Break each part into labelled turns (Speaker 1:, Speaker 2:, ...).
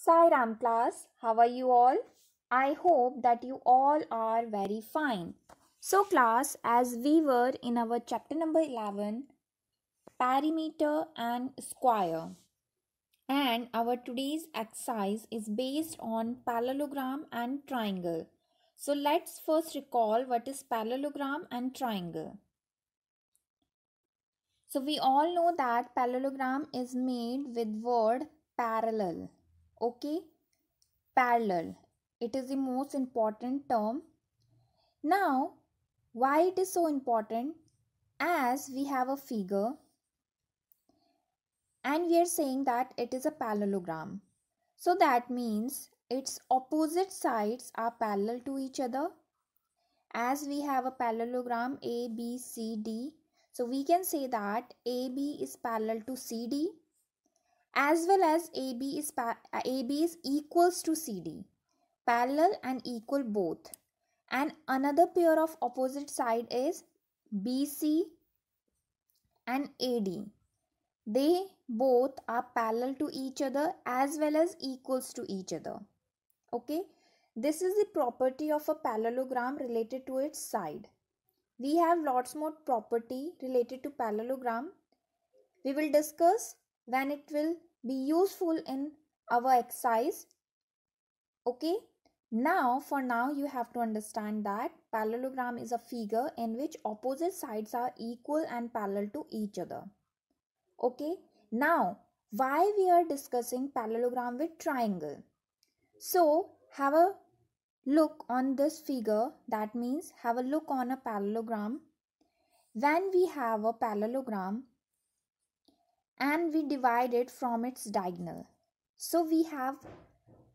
Speaker 1: Sai Ram class, how are you all? I hope that you all are very fine. So class, as we were in our chapter number 11, perimeter and square, and our today's exercise is based on parallelogram and triangle. So let's first recall what is parallelogram and triangle. So we all know that parallelogram is made with word parallel. Okay? Parallel. It is the most important term. Now, why it is so important? As we have a figure and we are saying that it is a parallelogram. So that means its opposite sides are parallel to each other. As we have a parallelogram A, B, C, D. So we can say that AB is parallel to CD, as well as AB is equals to CD. Parallel and equal both. And another pair of opposite side is BC and AD. They both are parallel to each other as well as equals to each other. Okay, this is the property of a parallelogram related to its side. We have lots more property related to parallelogram. We will discuss when it will be useful in our exercise. Okay, for now you have to understand that parallelogram is a figure in which opposite sides are equal and parallel to each other. Okay, now why we are discussing parallelogram with triangle? So have a look on this figure, that means have a look on a parallelogram. When we have a parallelogram and we divide it from its diagonal, so we have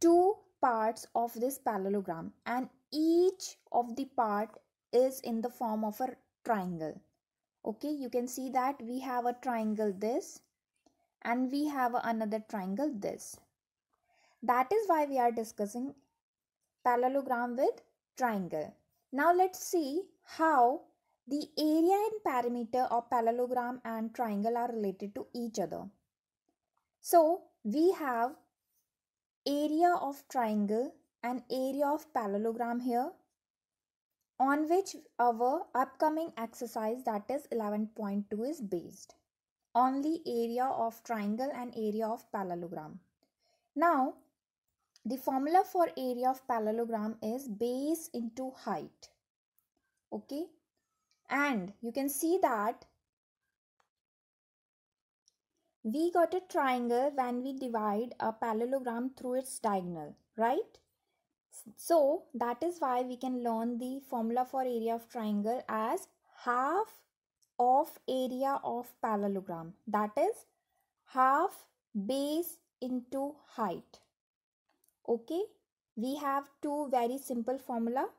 Speaker 1: two parts of this parallelogram and each of the part is in the form of a triangle. Okay, you can see that we have a triangle this and we have another triangle this. That is why we are discussing parallelogram with triangle. Now let's see how the area and perimeter of parallelogram and triangle are related to each other. So we have area of triangle and area of parallelogram here, on which our upcoming exercise, that is 11.2, is based. Only area of triangle and area of parallelogram. Now the formula for area of parallelogram is base into height. Okay, and you can see that we got a triangle when we divide a parallelogram through its diagonal, right? So that is why we can learn the formula for area of triangle as half of area of parallelogram, that is half base into height. Okay, we have two very simple formula.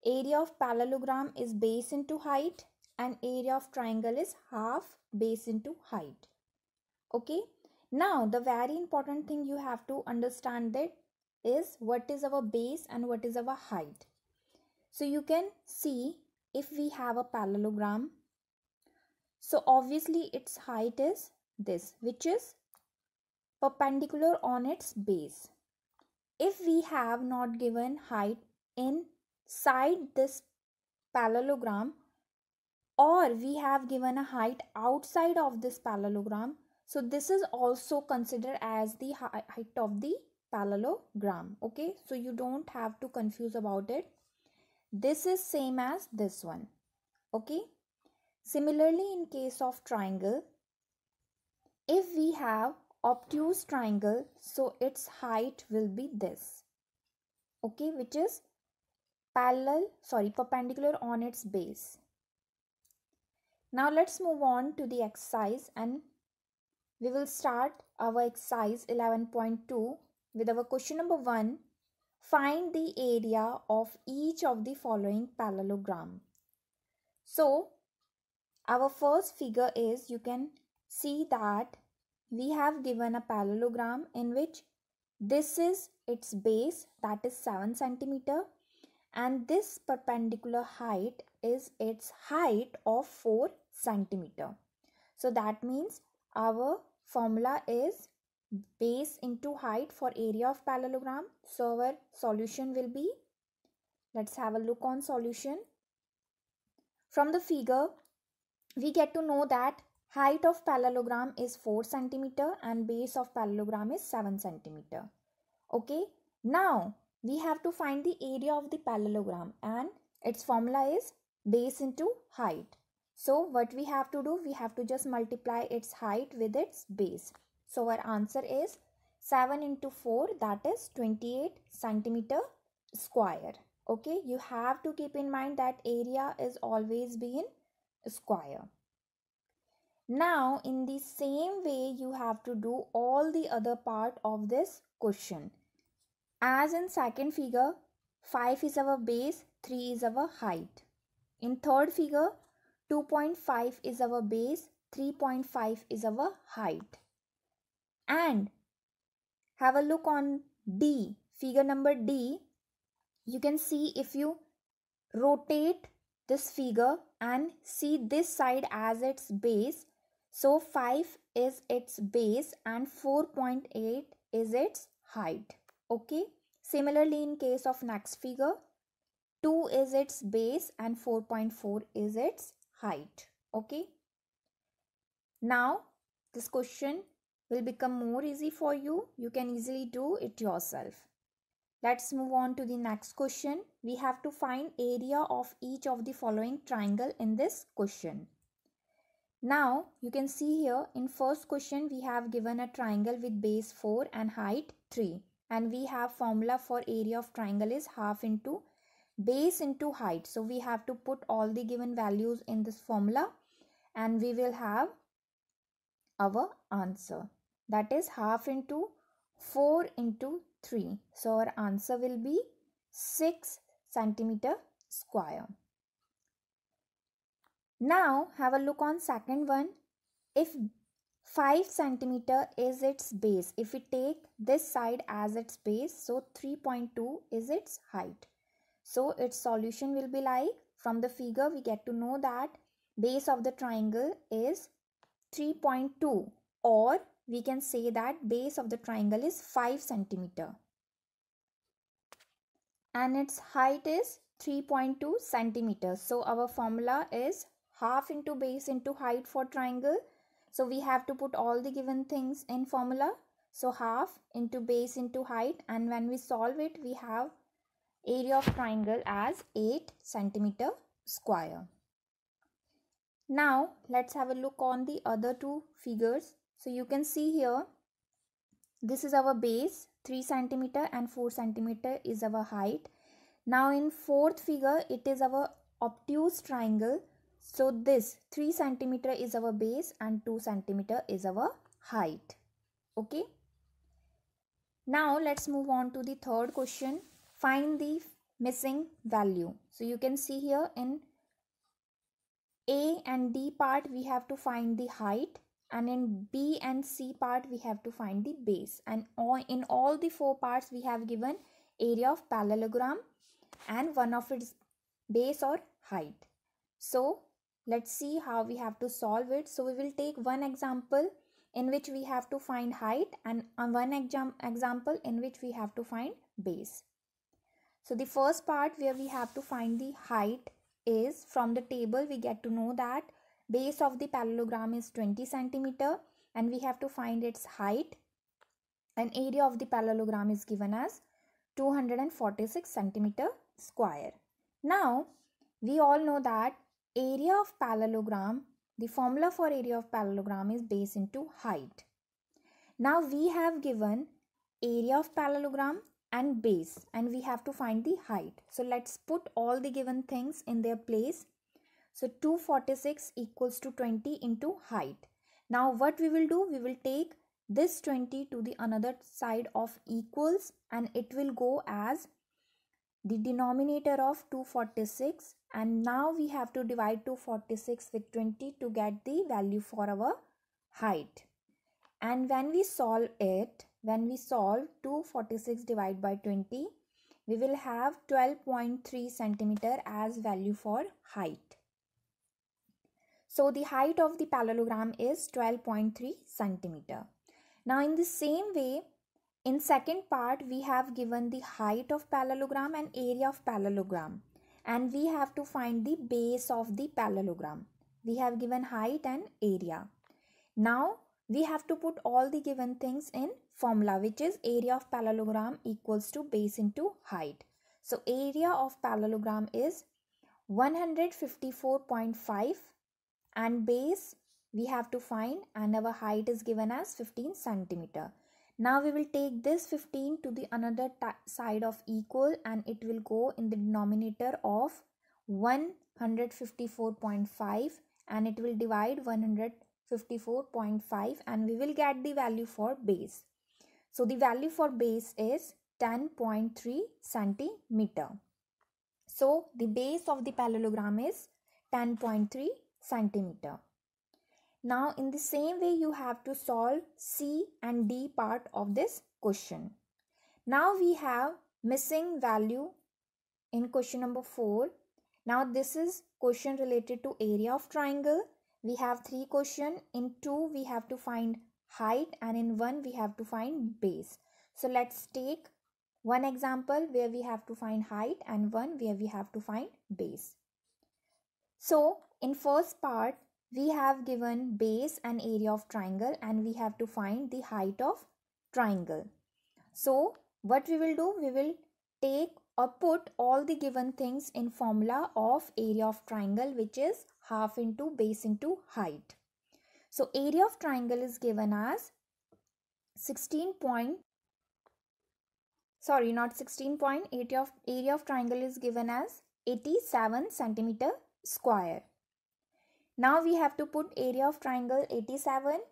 Speaker 1: Area of parallelogram is base into height and area of triangle is half base into height. Okay, now the very important thing you have to understand that is what is our base and what is our height. So you can see if we have a parallelogram, so obviously its height is this, which is perpendicular on its base. If we have not given height inside this parallelogram, or we have given a height outside of this parallelogram, so this is also considered as the height of the parallelogram. Okay, so you don't have to confuse about it. This is same as this one. Okay, similarly in case of triangle, if we have obtuse triangle, so its height will be this. Okay, which is perpendicular on its base. Now let's move on to the exercise, and we will start our exercise 11.2 with our question number 1. Find the area of each of the following parallelogram. So our first figure is, you can see that we have given a parallelogram in which this is its base, that is 7 centimeter, and this perpendicular height is its height of 4 centimeter. So that means our formula is base into height for area of parallelogram. So our solution will be, let's have a look on solution. From the figure, we get to know that height of parallelogram is 4 centimeter and base of parallelogram is 7 centimeter. Okay, now we have to find the area of the parallelogram and its formula is base into height. So what we have to do, we have to just multiply its height with its base. So our answer is 7 into 4, that is 28 centimeter square. Okay, you have to keep in mind that area is always being square. Now in the same way you have to do all the other part of this question. As in second figure, 5 is our base, 3 is our height. In third figure, 2.5 is our base, 3.5 is our height. And have a look on D, figure number D. You can see if you rotate this figure and see this side as its base, so 5 is its base and 4.8 is its height. Okay, similarly in case of next figure, 2 is its base and 4.4 is its height. Okay, now this question will become more easy for you. You can easily do it yourself. Let's move on to the next question. We have to find area of each of the following triangle in this question. Now you can see here in first question we have given a triangle with base 4 and height 3, and we have formula for area of triangle is half into base into height. So we have to put all the given values in this formula and we will have our answer, that is half into 4 into 3. So our answer will be 6 centimeter square. Now have a look on second one. If 5 centimeter is its base, if we take this side as its base, so 3.2 is its height. So its solution will be like, from the figure we get to know that base of the triangle is 3.2, or we can say that base of the triangle is 5 centimeter and its height is 3.2 centimeters. So our formula is half into base into height for triangle. So we have to put all the given things in formula. So half into base into height, and when we solve it we have area of triangle as 8 centimeter square. Now let's have a look on the other two figures. So you can see here, this is our base 3 centimeter and 4 centimeter is our height. Now in fourth figure it is our obtuse triangle. So this 3 centimeter is our base and 2 centimeter is our height. Okay. Now let's move on to the third question. Find the missing value. So you can see here in A and D part we have to find the height, and in B and C part we have to find the base, and in all the four parts we have given area of parallelogram and one of its base or height. So let's see how we have to solve it. So we will take one example in which we have to find height and one example in which we have to find base. So the first part where we have to find the height is, from the table we get to know that base of the parallelogram is 20 centimeter and we have to find its height, and area of the parallelogram is given as 246 centimeter square. Now we all know that area of parallelogram, the formula for area of parallelogram is base into height. Now we have given area of parallelogram and base and we have to find the height. So let's put all the given things in their place. So 246 equals to 20 into height. Now what we will do, we will take this 20 to the another side of equals and it will go as the denominator of 246, and now we have to divide 246 with 20 to get the value for our height. And when we solve it, when we solve 246 divided by 20, we will have 12.3 centimeter as value for height. So the height of the parallelogram is 12.3 centimeter. Now in the same way, in second part, we have given the height of parallelogram and area of parallelogram. And we have to find the base of the parallelogram. We have given height and area. Now, we have to put all the given things in formula, which is area of parallelogram equals to base into height. So, area of parallelogram is 154.5 and base we have to find, and our height is given as 15 centimeter. Now we will take this 15 to the another side of equal, and it will go in the denominator of 154.5, and it will divide 154.5, and we will get the value for base. So the value for base is 10.3 centimeter. So the base of the parallelogram is 10.3 centimeter. Now in the same way, you have to solve C and D part of this question. Now we have missing value in question number 4. Now this is question related to area of triangle. We have 3 questions. In 2 we have to find height, and in 1 we have to find base. So let's take one example where we have to find height and one where we have to find base. So in first part, we have given base and area of triangle, and we have to find the height of triangle. So what we will do, we will take or put all the given things in formula of area of triangle, which is half into base into height. So area of triangle is given as 16 point, sorry, not 16 point, area of triangle is given as 87 centimeter square. Now we have to put area of triangle 87,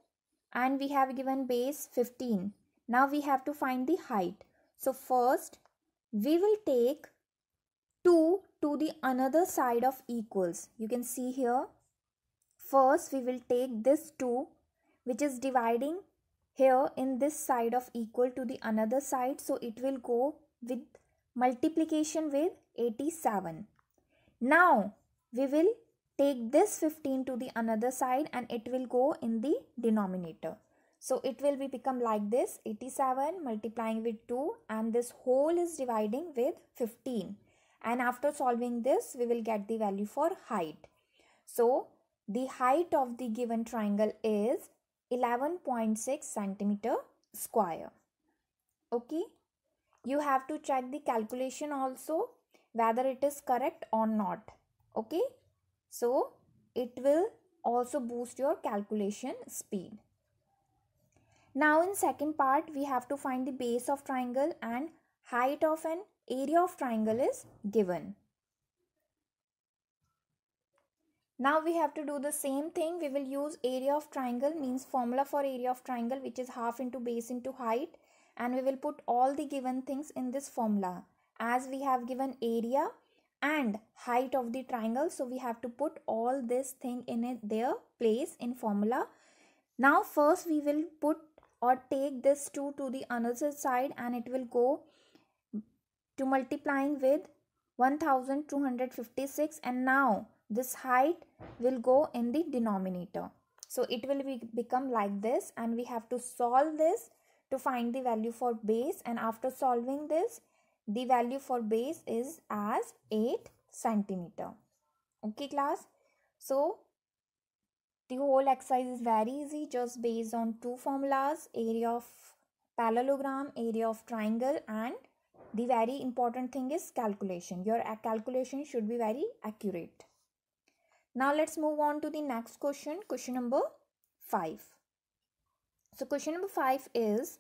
Speaker 1: and we have given base 15. Now we have to find the height. So first we will take 2 to the another side of equals. You can see here. First we will take this 2 which is dividing here in this side of equal to the another side. So it will go with multiplication with 87. Now we will take this 15 to the another side, and it will go in the denominator. So it will become like this, 87 multiplying with 2, and this whole is dividing with 15. And after solving this, we will get the value for height. So the height of the given triangle is 11.6 centimeter square. Okay. You have to check the calculation also, whether it is correct or not. Okay. So it will also boost your calculation speed. Now in second part, we have to find the base of triangle, and height of an area of triangle is given. Now we have to do the same thing. We will use area of triangle, means formula for area of triangle, which is half into base into height, and we will put all the given things in this formula. As we have given area and height of the triangle, so we have to put all this thing in their place in formula. Now first we will put or take this 2 to the another side, and it will go to multiplying with 1256, and now this height will go in the denominator. So it will become like this, and we have to solve this to find the value for base, and after solving this, the value for base is as 8 centimeter. Okay class. So the whole exercise is very easy, just based on 2 formulas, area of parallelogram, area of triangle, and the very important thing is calculation. Your calculation should be very accurate. Now let's move on to the next question, question number 5. So question number 5 is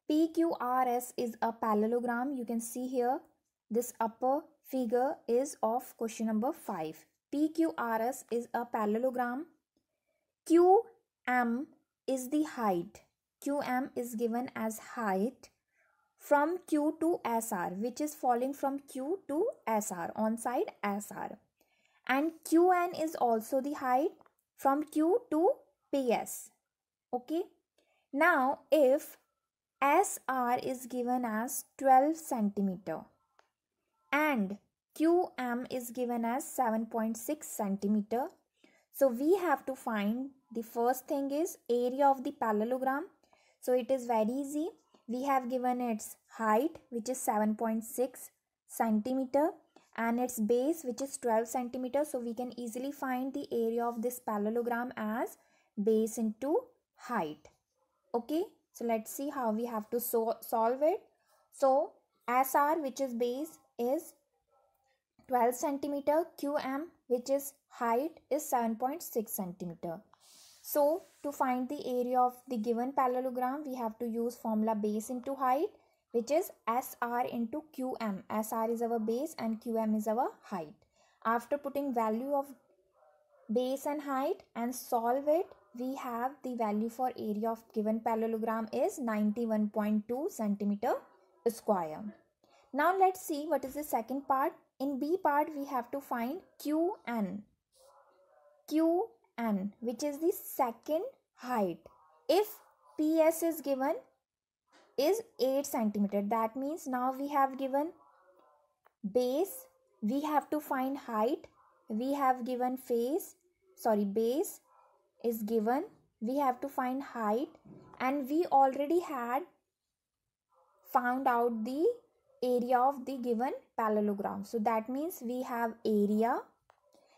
Speaker 1: PQRS is a parallelogram. You can see here this upper figure is of question number 5. PQRS is a parallelogram. QM is the height. QM is given as height from Q to SR, which is falling from Q to SR, on side SR. And QN is also the height from Q to PS. Okay. Now if SR is given as 12 centimeter and QM is given as 7.6 centimeter, so we have to find the first thing is area of the parallelogram. So it is very easy. We have given its height, which is 7.6 centimeter, and its base, which is 12 centimeters. So we can easily find the area of this parallelogram as base into height. Okay, so let's see how we have to solve it. So SR, which is base, is 12 centimeter. QM, which is height, is 7.6 centimeter. So to find the area of the given parallelogram, we have to use formula base into height, which is SR into QM. SR is our base and QM is our height. After putting value of base and height and solve it, we have the value for area of given parallelogram is 91.2 centimeter square. Now let's see what is the second part. In B part, we have to find QN, which is the second height. If PS is given is 8 centimeter, that means now we have given base, we have to find height, we have given base is given, we have to find height, and we already had found out the area of the given parallelogram. So that means we have area,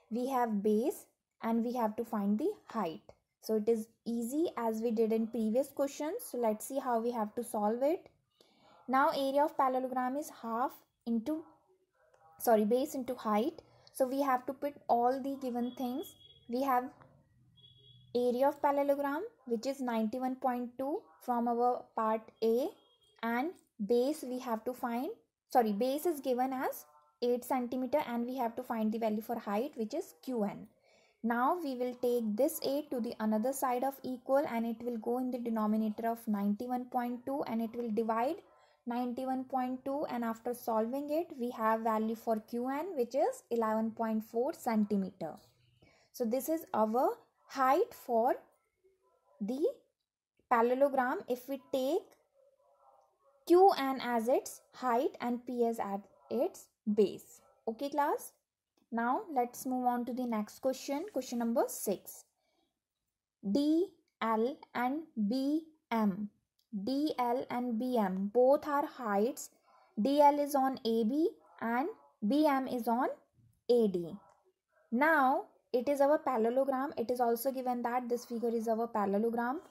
Speaker 1: we have base, and we have to find the height. So it is easy as we did in previous questions. So let's see how we have to solve it. Now area of parallelogram is base into height. So we have to put all the given things. We have area of parallelogram, which is 91.2 from our part A, and base we have to find, base is given as 8 centimeter and we have to find the value for height, which is QN. Now we will take this 8 to the another side of equal and it will go in the denominator of 91.2 and it will divide 91.2, and after solving it we have value for QN, which is 11.4 centimeter. So this is our height for the parallelogram if we take QN as its height and PS as its base. Okay class? Now let's move on to the next question. Question number 6. DL and BM. DL and BM both are heights. DL is on AB and BM is on AD. Now it is our parallelogram. It is also given that this figure is our parallelogram.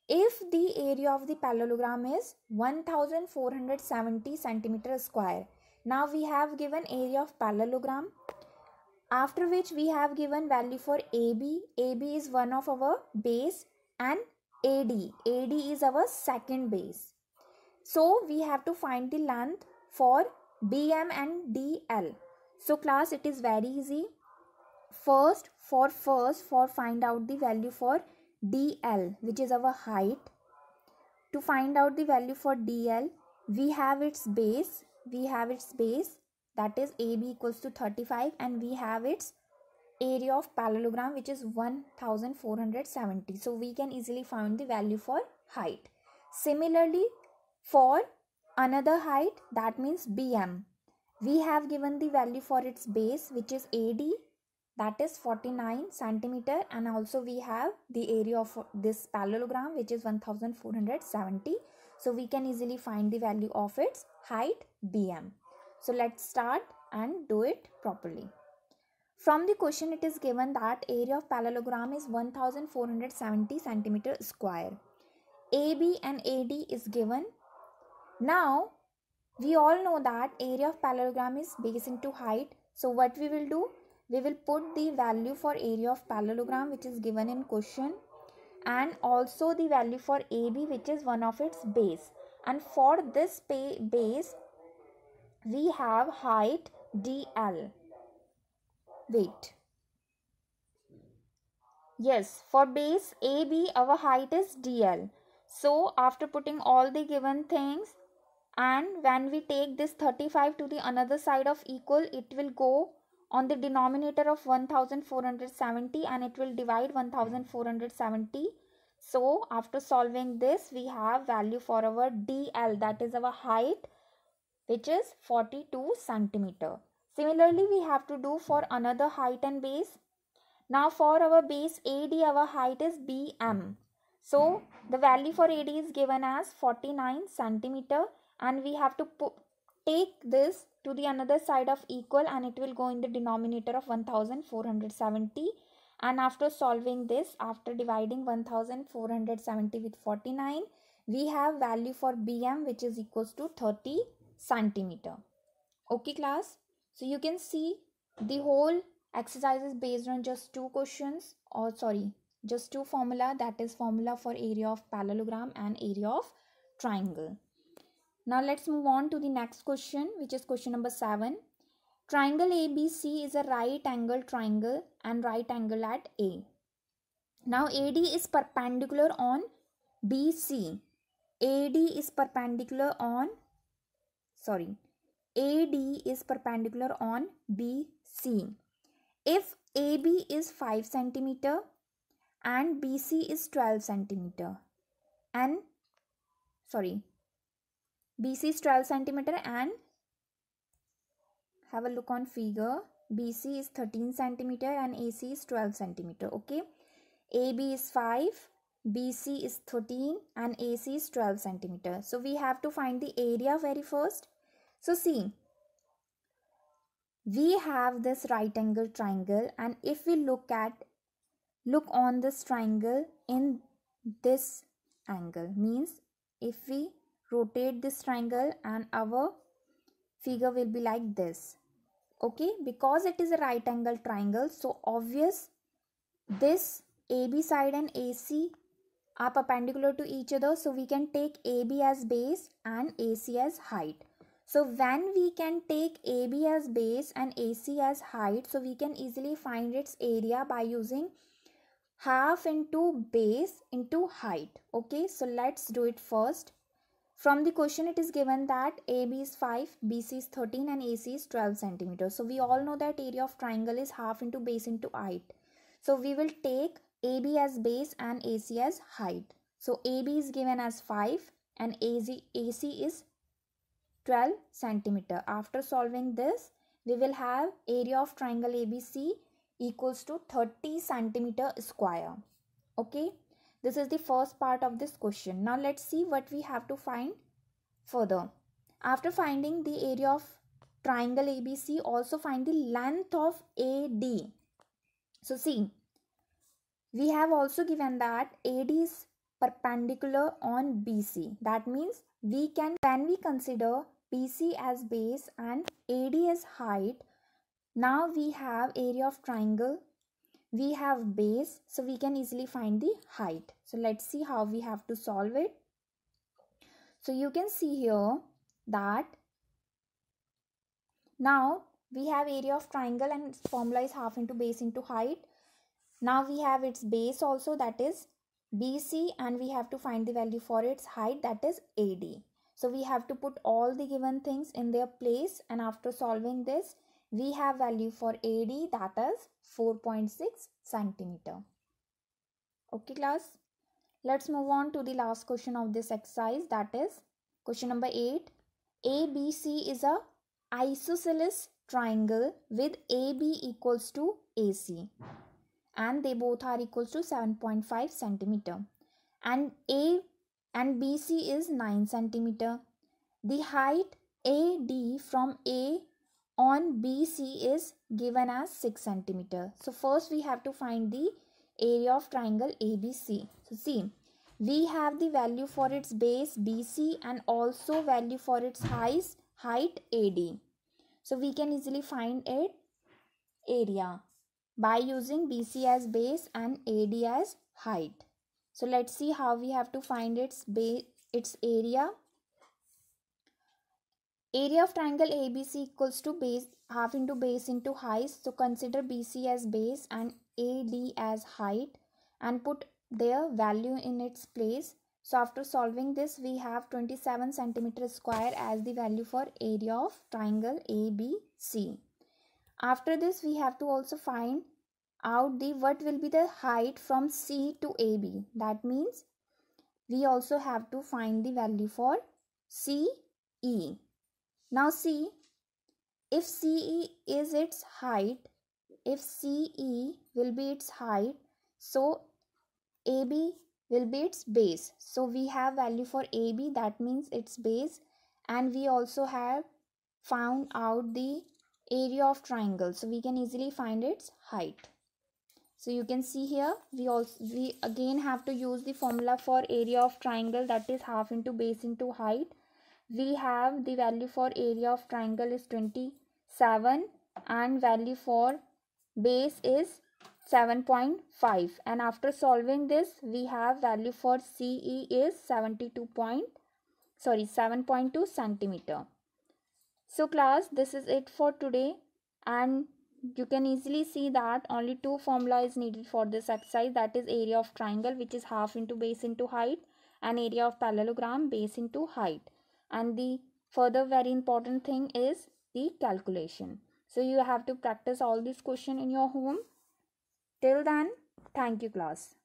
Speaker 1: If the area of the parallelogram is 1470 centimeter square. Now we have given area of parallelogram, after which we have given value for AB. AB is one of our base and AD is our second base. So we have to find the length for BM and DL. So class, it is very easy. First find out the value for DL, which is our height. To find out the value for DL, we have its base, that is AB equals to 35, and we have its area of parallelogram, which is 1470. So we can easily find the value for height. Similarly, for another height, that means BM, we have given the value for its base, which is AD, that is 49 centimeter, and also we have the area of this parallelogram, which is 1470. So we can easily find the value of its height BM. So let's start and do it properly. From the question, it is given that area of parallelogram is 1470 centimeter square. AB and AD is given. Now we all know that area of parallelogram is base into height. So what we will do? We will put the value for area of parallelogram, which is given in question, and also the value for AB, which is one of its base. And for this base, we have height DL. Wait. Yes, for base AB, our height is DL. So after putting all the given things, and when we take this 35 to the another side of equal, it will go on the denominator of 1470 and it will divide 1470. So after solving this, we have value for our DL, that is our height, which is 42 centimeter. Similarly, we have to do for another height and base. Now for our base AD, our height is BM. So the value for AD is given as 49 centimeter, and we have to take this to the another side of equal, and it will go in the denominator of 1470. And after solving this, after dividing 1470 with 49, we have value for BM, which is equals to 30 centimeter. Okay class, so you can see the whole exercise is based on just two questions, or sorry, just two formula, that is formula for area of parallelogram and area of triangle. Now let's move on to the next question, which is question number 7. Triangle ABC is a right angle triangle and right angle at A. Now AD is perpendicular on BC. AD is perpendicular on, AD is perpendicular on BC. If AB is 5 centimeter and BC is 12 centimeter, and BC is 12 centimeter, and have a look on figure, BC is 13 centimeter and AC is 12 centimeter. Okay, AB is 5, BC is 13 and AC is 12 centimeter. So we have to find the area very first. So see, we have this right angle triangle, and if we look on this triangle in this angle, means if we rotate this triangle, and our figure will be like this. Okay, because it is a right angle triangle, so obvious this AB side and AC are perpendicular to each other, so we can take AB as base and AC as height. So when we can take AB as base and AC as height, so we can easily find its area by using half into base into height. Okay, so let's do it first. From the question it is given that AB is 5, BC is 13 and AC is 12 centimeters. So we all know that area of triangle is half into base into height. So we will take AB as base and AC as height. So AB is given as 5 and AC is 12 centimeter. After solving this, we will have area of triangle ABC equals to 30 centimeter square. Okay, this is the first part of this question. Now let's see what we have to find further. After finding the area of triangle ABC, also find the length of AD. So see, we have also given that AD is perpendicular on BC. That means we can, when we consider BC as base and AD as height, now we have area of triangle, we have base, so we can easily find the height. So let's see how we have to solve it. So you can see here that now we have area of triangle and its formula is half into base into height. Now we have its base also, that is BC, and we have to find the value for its height, that is AD. So we have to put all the given things in their place, and after solving this, we have value for AD, that is 4.6 centimeter. Okay class, let's move on to the last question of this exercise, that is question number 8. ABC is a isosceles triangle with AB equals to AC, and they both are equals to 7.5 centimeter, and A and BC is 9 centimeter. The height AD from A on BC is given as 6 centimeter. So first we have to find the area of triangle ABC. So see, we have the value for its base BC and also value for its height AD. So we can easily find it area by using BC as base and AD as height. So let's see how we have to find its area. Area of triangle ABC equals to base half into base into height. So consider BC as base and AD as height and put their value in its place. So after solving this, we have 27 centimeter square as the value for area of triangle ABC. After this, we have to also find out what will be the height from C to AB. That means we also have to find the value for CE. Now see, if CE is its height, if CE will be its height, so AB will be its base. So we have value for AB, that means its base, and we also have found out the area of triangle, so we can easily find its height. So you can see here we again have to use the formula for area of triangle, that is half into base into height. We have the value for area of triangle is 27 and value for base is 7.5, and after solving this we have value for CE is 7.2 centimeter. So class, this is it for today, and you can easily see that only two formula is needed for this exercise, that is area of triangle, which is half into base into height, and area of parallelogram, base into height. And the further very important thing is the calculation. So you have to practice all this question in your home. Till then, thank you class.